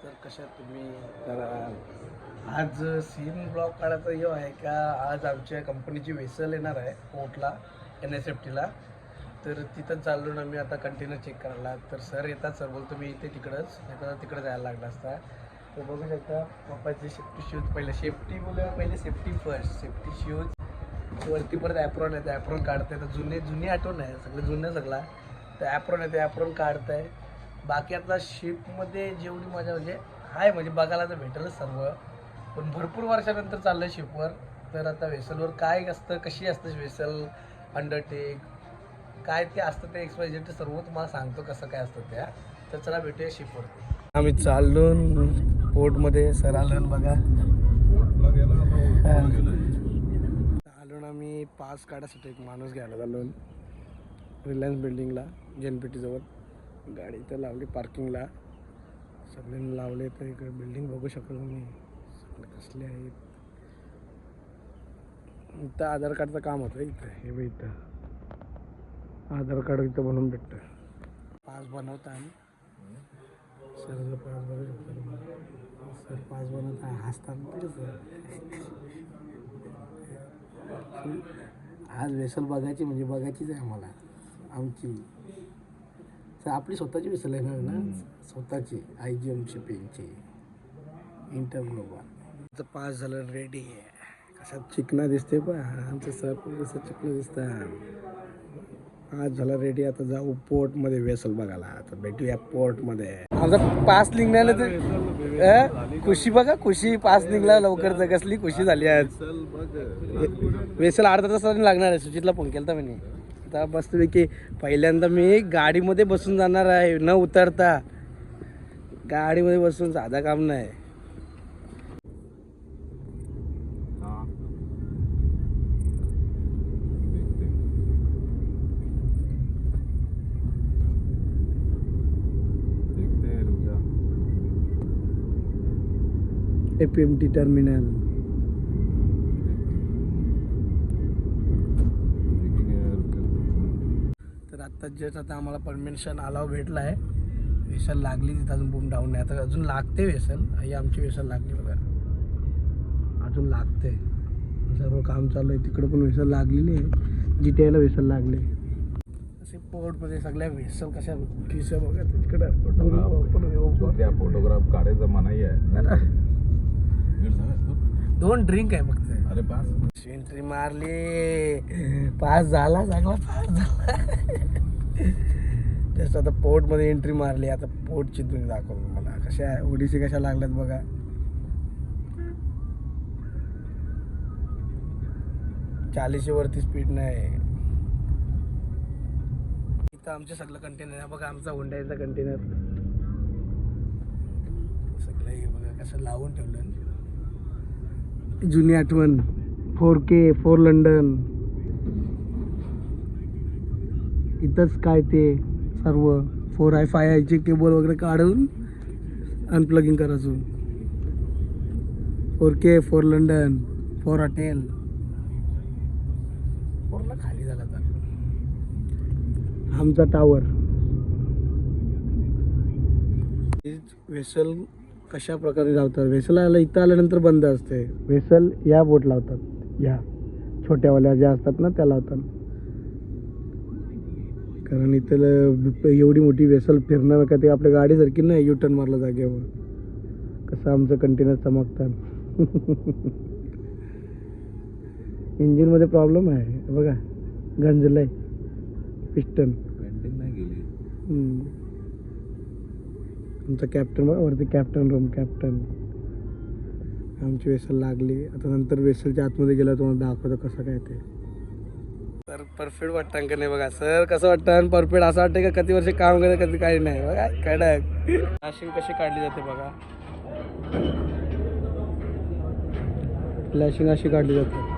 तर कशा तुम्ही तर आज सीन ब्लॉग काढायचा हे आहे का आज आमच्या कंपनीची वेसल येणार आहे पोर्टला NSFTला. तर तिथं चाललो ना मी आता कंटेनर चेक करायला. तर सर येतात, सर बोलतो मी इथे तिकडंच येतात, तिकडं जायला लागला असता. तर बघू शकता पप्पाचे सेफ्टी शूज, पहिले सेफ्टी बोलूया, पहिले सेफ्टी फर्स्ट. सेफ्टी शूज वरती परत ॲप्रॉन आहे, ते ॲप्रॉन काढताय. तर जुनी आठवण आहे, सगळं जुनं सगळा. तर ॲप्रॉन आहे, ते ॲप्रॉन काढताय. बाकी आता शिपमध्ये जेवढी मजा म्हणजे आहे म्हणजे बघायला तर भेटेलच सर्व, पण भरपूर वर्षानंतर चाललं आहे शिपवर. तर आता वेसलवर काय असतं, कशी असतं वेसल, अंडरटेक काय ते असतं, ते एक्सपायजेट सर्व तुम्हाला सांगतो कसं काय असतं त्या. तर चला भेटूया शिपवरती. आम्ही चाललो पोर्टमध्ये. सर आलो बघा, आलो ना मी पास काढायसाठी एक माणूस घ्यायला चाललो रिलायन्स बिल्डिंगला JNPT जवळ. गाडी इथं लावली पार्किंगला, सगळ्यांनी लावले. तर इकडे बिल्डिंग बघू शकाल तुम्ही, सगळे कसले आहेत. इथं आधार कार्डचं काम होतं इथं. हे बघ इथं आधार कार्ड इथं बनवून भेटतं. पास बनवता आम्ही सर, पास बघू शकता तुम्ही. सर पास बनवता हसतात सर. आज वेसल बघायची म्हणजे बघायचीच आहे आम्हाला आमची. तर आपली स्वतःची वेसल आहे ना, स्वतःची IGM शिपिंगची इंटरग्लोबल. पास झालं, रेडी आहे. कसा चिकना दिसते पण आमचं सर पण कसं चिकना दिसतात. आज झाला रेडी. आता जाऊ पोर्टमध्ये वेसल बघायला. आता भेटूया पोर्टमध्ये. आमचा पास निघाला तर खुशी बघा, खुशी पास निघला लवकर. कसली खुशी झाली आज. वेसल अर्धा तासाने लागणार आहे. सुचितला फोन केला मी. आता मस्तपैकी पहिल्यांदा मी गाडीमध्ये बसून जाणार आहे, न उतरता. गाडीमध्ये बसून साधा काम नाही. FMT terminal. तर आत्ता जस्ट आता आम्हाला परमिशन अलाव भेटला आहे. वेसल लागली तिथं, अजून बूम डाऊन नाही. आता अजून लागते वेसल. ही आमची वेसल लागली बघा, अजून लागते. सर्व काम चालू आहे. तिकडं पण वेसल लागलेली आहे. GTIला वेसल लागले. असे पोर्टमध्ये सगळ्या वेसल कशा किस्सा बघा तिकडं. फोटोग्राफ काढायचा मनाई आहे. 2 ड्रिंक आहे फक्त. अरे पास एंट्री मारली, पास झाला, चांगला पास झाला. जस्ट आता पोर्टमध्ये एंट्री मारली. आता पोर्टची तुम्ही दाखवतो मला कशा ODC कशा लागल्यात बघा. वरती स्पीड नाही. इथं आमचे सगळं कंटेनर आहे बघा. आमचा हुंडाईचा कंटेनर सगळं हे बघा कसं लावून ठेवलं. जुनी आठवण 4K 4 लंडन. इथंच काय ते सर्व 4i 5i केबल वगैरे काढून अनप्लगिंग करायचो. 4K 4 London 4 hotel. 4ला खाली झाला तर आमचा टावर. वेसल कशा प्रकारे लावतात. वेसल इथं आल्यानंतर बंद असते. वेसल या बोट लावतात, या छोट्यावाल्या ज्या असतात ना त्या लावतात. कारण इथं एवढी मोठी वेसल फिरणं का ते आपल्या गाडीसारखी नाही U-टर्न मारला जागेवर. कसं आमचं कंटेनर चमकतात. इंजिनमध्ये प्रॉब्लेम आहे बघा, गंजलंय पिस्टन. पेंटिंग नाही गेली. आमचा कॅप्टन बघा वरती, कॅप्टन रूम. कॅप्टन आमची वेसल लागली. आता नंतर वेसलच्या आतमध्ये गेला तुम्हाला दाखवतो कसं काय ते. तर परफेक्ट वाटतं का नाही बघा सर, कसं वाटतं परफेक्ट. असं वाटतं का कधी वर्ष काम करत कधी काही नाही बघा. कडक फ्लॅशिंग कशी काढली जाते बघा. फ्लॅशिंग अशी काढली जाते.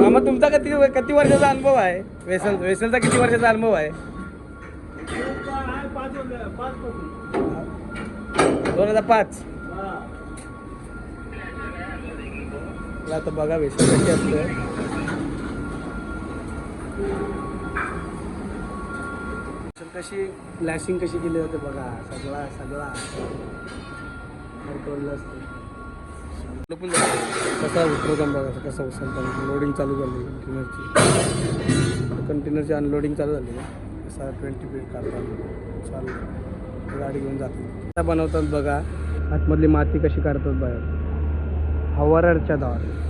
मग तुमचा किती वर्षाचा अनुभव आहे वेसलचा किती वर्षाचा अनुभव आहे. 2005. आता बघा वेसल कशी असते. कशी लॅशिंग कशी केली जाते बघा, सगळा असतं. कसा उतरवता बघा, कसा उचलता. लोडिंग चालू झाली कंटेनरची अनलोडिंग चालू झाली. असा 20 फीट काढतात चालू गाडी घेऊन जाते. बनवतात बघा, आतमधली माती कशी काढतात बाहेर हवारच्या द्वारे.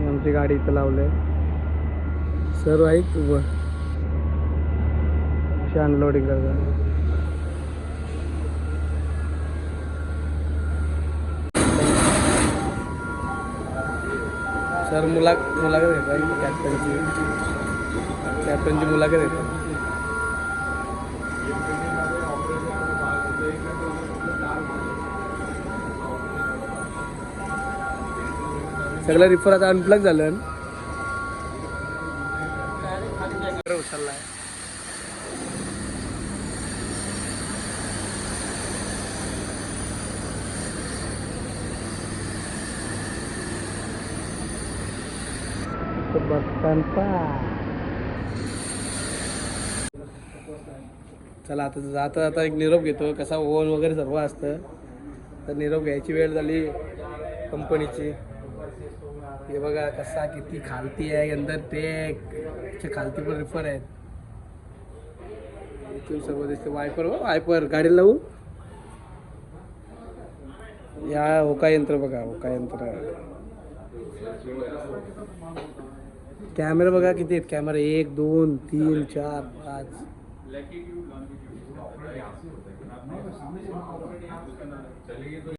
आमची गाडी इथं लावलंय, सर्व आहेत उभं अशी अनलोडिंग करतात. सर मुलाखत घेतात, कॅप्टनची मुलाखत घेतात. सगळं रिफर आता अनप्लग झालं. उचललाय चला आता एक निरोप घेतो. कसा ओव्हन वगैरे सर्व असतं, तर निरोप घ्यायची वेळ झाली कंपनीची. हे बघा कसा किती खालती आहे, अंदर ते खालती पण रिफर आहेत. इथून सर्व दिसते. वायपर गाडी लावू. या होका यंत्र बघा, होका यंत्र. कॅमेरा बघा किती आहेत, कॅमेरा 1 2 3 4 5.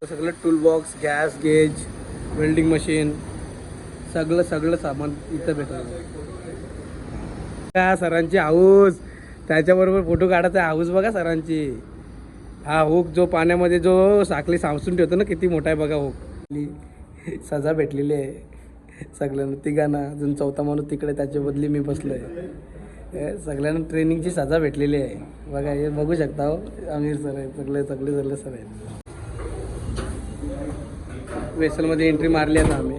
सगळं tool box, gas gauge, welding machine, सगळं सामान इथं भेटलं. त्या सरांची हाऊस, त्याच्याबरोबर फोटो काढायचा हाऊस बघा सरांची. हा हुक जो पाण्यामध्ये जो साखळी सामसून ठेवतो ना, किती मोठा आहे बघा हुक. सजा भेटलेली आहे सगळ्यांना, तिघांना. अजून चौथा माणूस तिकडे, त्याच्या बदली मी बसलोय. सगळ्यांना ट्रेनिंगची सजा भेटलेली आहे बघा. हे बघू शकता हो, आमिर सर आहेत, सगळे सर आहेत. वेसलमध्ये एंट्री मारली आहे ना आम्ही.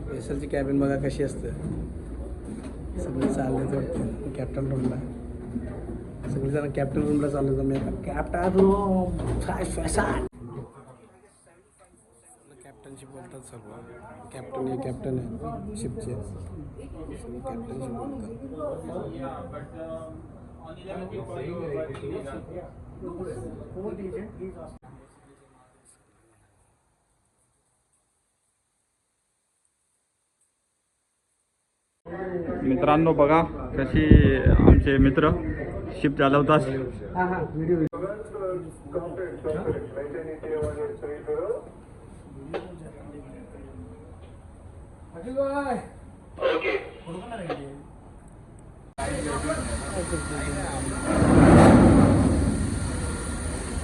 वेसलची कॅबिन बघा कशी असते. सगळे चालले वाटतं कॅप्टन रूमला. सगळेजण कॅप्टन रूमला चाललो. मी आता कॅप्टन रूम कॅप्टनशी बोलतात सर्व. कॅप्टन आहे शिपचे, कॅप्टनशी बोलतात. मित्रांनो बघा कशी आमचे मित्र शिप चालवतात. व्हिडिओ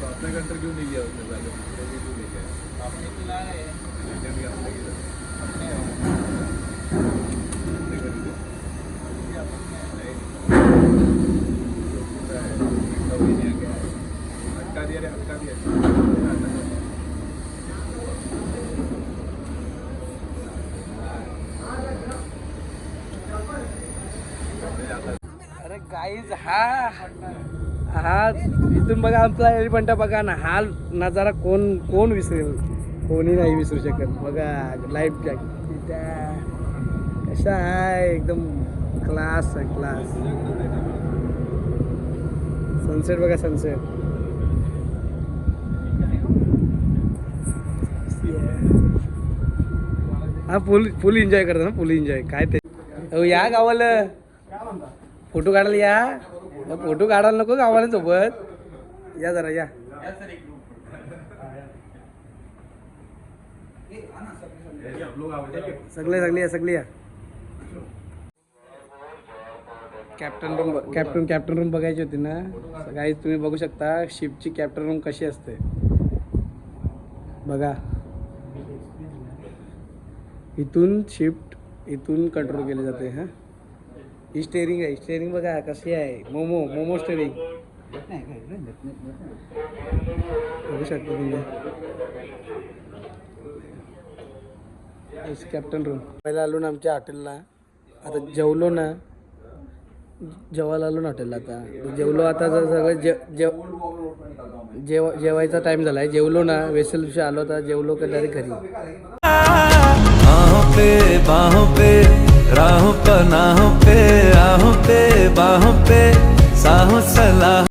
आपल्याकडे घेऊन गेली अरे गाईज, हा इथून बघा आमचा एलिफंटा बघा ना. हा नजारा कोण विसरेल, कोणी नाही विसरू शकत. बघा लाईफ जॅकेट कसा आहे, एकदम क्लास आहे, क्लास. सनसेट बघा, सनसेट. हा फुल एन्जॉय करतो ना, फुल एन्जॉय. काय ते या गावाला फोटो काढायला या. फोटो काढायला नको गावाला सोबत, या जरा या. सगळे या. कॅप्टन रूम बघायची होती ना काही. तुम्ही बघू शकता शिपची कॅप्टन रूम कशी असते बघा. इथून कंट्रोल केले जाते. हा ही स्टेअरिंग आहे. स्टेअरिंग बघा कशी आहे, मोमो स्टेअरिंग बघू शकता तुम्ही. येस कॅप्टन रूम पहिला आलो ना आमच्या हॉटेलला. आता जेवलो ना, जेवायला आलो ना हॉटेलला. आता जेवलो. आता सगळं जेवायचा टाइम झालाय. जेवलो ना, वेसल विषय आलो. आता जेवलो का डायरेक्ट घरी. आहों पे बाहों पे राहों पनाहों पे आहों पे बाहों पे साहों सलाह